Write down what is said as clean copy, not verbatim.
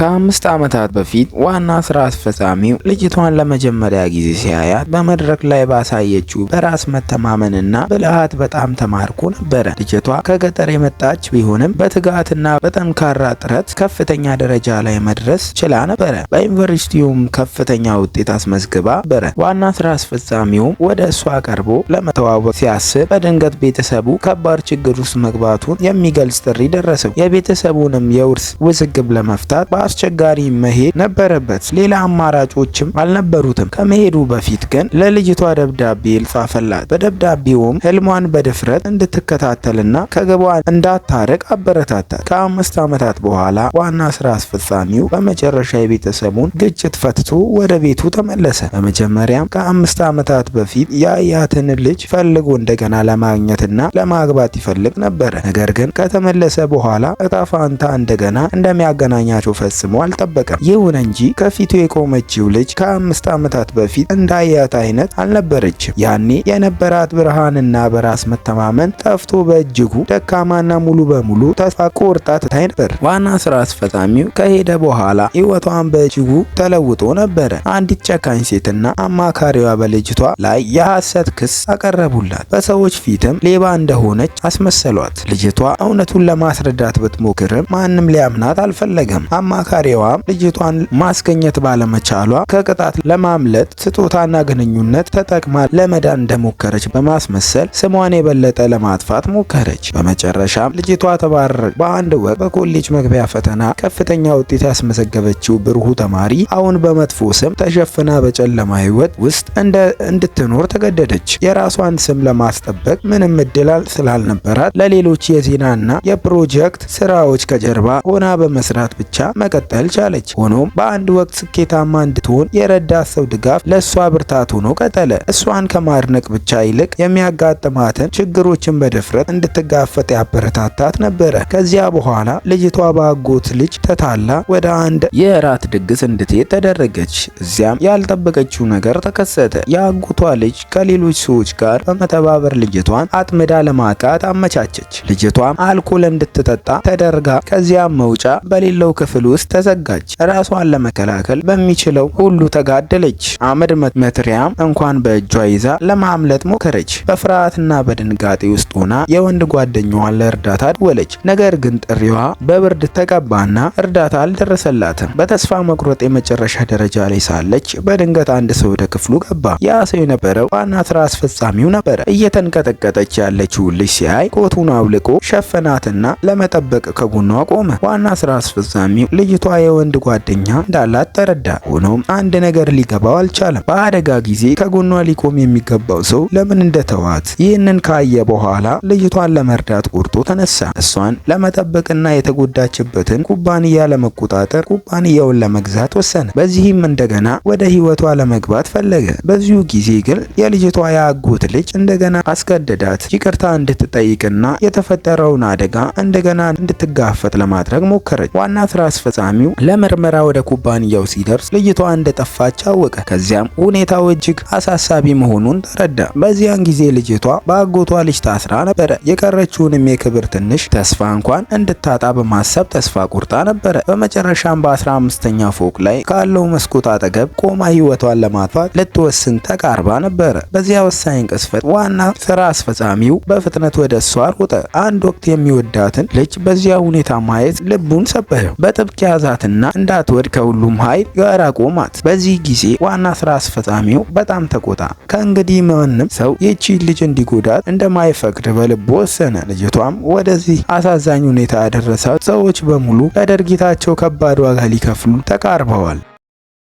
ከ5 ዓመታት በፊት ዋና ስራ አስፈጻሚው ልጅቷን ለመጀመሪያ ጊዜ ሲያያት በመድረክ ላይ ባሳየችው በራስ መተማመንና ብልሃት በጣም ተማርኮ ነበረ። ልጅቷ ከገጠር የመጣች ቢሆንም በትጋትና በጠንካራ ጥረት ከፍተኛ ደረጃ ላይ መድረስ ችላ ነበረ። በዩኒቨርሲቲውም ከፍተኛ ውጤት አስመዝግባ ነበረ። ዋና ስራ አስፈጻሚውም ወደ እሷ ቀርቦ ለመተዋወቅ ሲያስብ በድንገት ቤተሰቡ ከባድ ችግር ውስጥ መግባቱን የሚገልጽ ጥሪ ደረሰው። የቤተሰቡንም የውርስ ውዝግብ ለመፍታት በአስቸጋሪ መሄድ ነበረበት። ሌላ አማራጮችም አልነበሩትም። ከመሄዱ በፊት ግን ለልጅቷ ደብዳቤ ጻፈላት። በደብዳቤውም ህልሟን በድፍረት እንድትከታተልና ከግቧን እንዳታርቅ አበረታታት። ከ5 ዓመታት በኋላ ዋና ስራ አስፈጻሚው በመጨረሻ የቤተሰቡን ግጭት ፈትቶ ወደ ቤቱ ተመለሰ። በመጀመሪያም ከ5 ዓመታት በፊት ያያትን ልጅ ፈልጎ እንደገና ለማግኘትና ለማግባት ይፈልግ ነበረ። ነገር ግን ከተመለሰ በኋላ እጣ ፋንታ እንደገና እንደሚያገናኛቸው ፈጽሞ አልጠበቀም። ይሁን እንጂ ከፊቱ የቆመችው ልጅ ከ5 ዓመታት በፊት እንዳያት አይነት አልነበረችም። ያኔ የነበራት ብርሃንና በራስ መተማመን ጠፍቶ በእጅጉ ደካማና ሙሉ በሙሉ ተስፋ ቆርጣ ትታይ ነበር። ዋና ስራ አስፈጻሚው ከሄደ በኋላ ህይወቷን በእጅጉ ተለውጦ ነበረ። አንዲት ጨካኝ ሴትና አማካሪዋ በልጅቷ ላይ የሐሰት ክስ አቀረቡላት። በሰዎች ፊትም ሌባ እንደሆነች አስመሰሏት። ልጅቷ እውነቱን ለማስረዳት ብትሞክርም ማንም ሊያምናት አልፈለገም። አማካሪዋም ልጅቷን ማስገኘት ባለመቻሏ ከቅጣት ለማምለጥ ስጦታና ግንኙነት ተጠቅማ ለመዳን እንደሞከረች በማስመሰል ስሟን የበለጠ ለማጥፋት ሞከረች። በመጨረሻም ልጅቷ ተባረረች። በአንድ ወቅት በኮሌጅ መግቢያ ፈተና ከፍተኛ ውጤት ያስመዘገበችው ብሩህ ተማሪ አሁን በመጥፎ ስም ተሸፍና በጨለማ ህይወት ውስጥ እንድትኖር ተገደደች። የራሷን ስም ለማስጠበቅ ምንም እድል ስላልነበራት ለሌሎች የዜናና የፕሮጀክት ስራዎች ከጀርባ ሆና በመስራት ብቻ መቀጠል ቻለች። ሆኖም በአንድ ወቅት ስኬታማ እንድትሆን የረዳት ሰው ድጋፍ ለእሷ ብርታት ሆኖ ቀጠለ። እሷን ከማድነቅ ብቻ ይልቅ የሚያጋጥማትን ችግሮችን በድፍረት እንድትጋፈጥ ያበረታታት ነበረ። ከዚያ በኋላ ልጅቷ በአጎት ልጅ ተታላ ወደ አንድ የእራት ድግስ እንድትሄድ ተደረገች። እዚያም ያልጠበቀችው ነገር ተከሰተ። የአጎቷ ልጅ ከሌሎች ሰዎች ጋር በመተባበር ልጅቷን አጥምዳ ለማጥቃት አመቻቸች። ልጅቷም አልኮል እንድትጠጣ ተደርጋ ከዚያም መውጫ በሌለው ክፍል ውስጥ ተዘጋች። ራሷን ለመከላከል በሚችለው ሁሉ ተጋደለች። አመድ መትሪያም እንኳን በእጇ ይዛ ለማምለጥ ሞከረች። በፍርሃትና በድንጋጤ ውስጥ ሆና የወንድ ጓደኛዋን ለእርዳታ ደወለች። ነገር ግን ጥሪዋ በብርድ ተቀባና እርዳታ አልደረሰላትም። በተስፋ መቁረጥ የመጨረሻ ደረጃ ላይ ሳለች በድንገት አንድ ሰው ወደ ክፍሉ ገባ። ያ ሰው የነበረው ዋና ስራ አስፈጻሚው ነበረ። እየተንቀጠቀጠች ያለችው ልጅ ሲያይ ኮቱን አውልቆ ሸፈናትና ለመጠበቅ ከጎኗ ቆመ። ዋና ስራ አስፈጻሚው ልጅቷ የወንድ ጓደኛ እንዳላት ተረዳ። ሆኖም አንድ ነገር ሊገባው አልቻለም። በአደጋ ጊዜ ከጎኗ ሊቆም የሚገባው ሰው ለምን እንደተዋት ይህንን ካየ በኋላ ልጅቷን ለመርዳት ቆርጦ ተነሳ። እሷን ለመጠበቅና የተጎዳችበትን ኩባንያ ለመቆጣጠር ኩባንያውን ለመግዛት ወሰነ። በዚህም እንደገና ወደ ህይወቷ ለመግባት ፈለገ። በዚሁ ጊዜ ግን የልጅቷ የአጎት ልጅ እንደገና አስገደዳት። ይቅርታ እንድትጠይቅና የተፈጠረውን አደጋ እንደገና እንድትጋፈጥ ለማድረግ ሞከረች። ዋና ስራ አስፈጻሚው ለምርመራ ወደ ኩባንያው ሲደርስ ልጅቷ እንደጠፋች አወቀ። ከዚያም ሁኔታው እጅግ አሳሳቢ መሆኑን ተረዳ። በዚያን ጊዜ ልጅቷ በአጎቷ ልጅ ታስራ ነበረ። የቀረችውንም የክብር ትንሽ ተስፋ እንኳን እንድታጣ በማሰብ ተስፋ ቆርጣ ነበረ። በመጨረሻም በ15ኛ ፎቅ ላይ ካለው መስኮት አጠገብ ቆማ ህይወቷን ለማጥፋት ልትወስን ተቃርባ ነበረ። በዚያ ወሳኝ ቅስፈት ዋና ስራ አስፈጻሚው በፍጥነት ወደ እሷ ሮጠ። አንድ ወቅት የሚወዳትን ልጅ በዚያ ሁኔታ ማየት ልቡን ሰበረው። በጥብቅ ያዛትና እንዳትወድ ከሁሉም ኃይል ጋር አቆማት። በዚህ ጊዜ ዋና ስራ አስፈጻሚው በጣም ተቆጣ። ከእንግዲህ ማንም ሰው ይህቺ ልጅ እንዲጎዳት እንደማይፈቅድ በልቡ ወሰነ። ልጅቷም ወደዚህ አሳዛኝ ሁኔታ ያደረሳት ሰዎች በሙሉ ለድርጊታቸው ከባድ ዋጋ ሊከፍሉ ተቃርበዋል።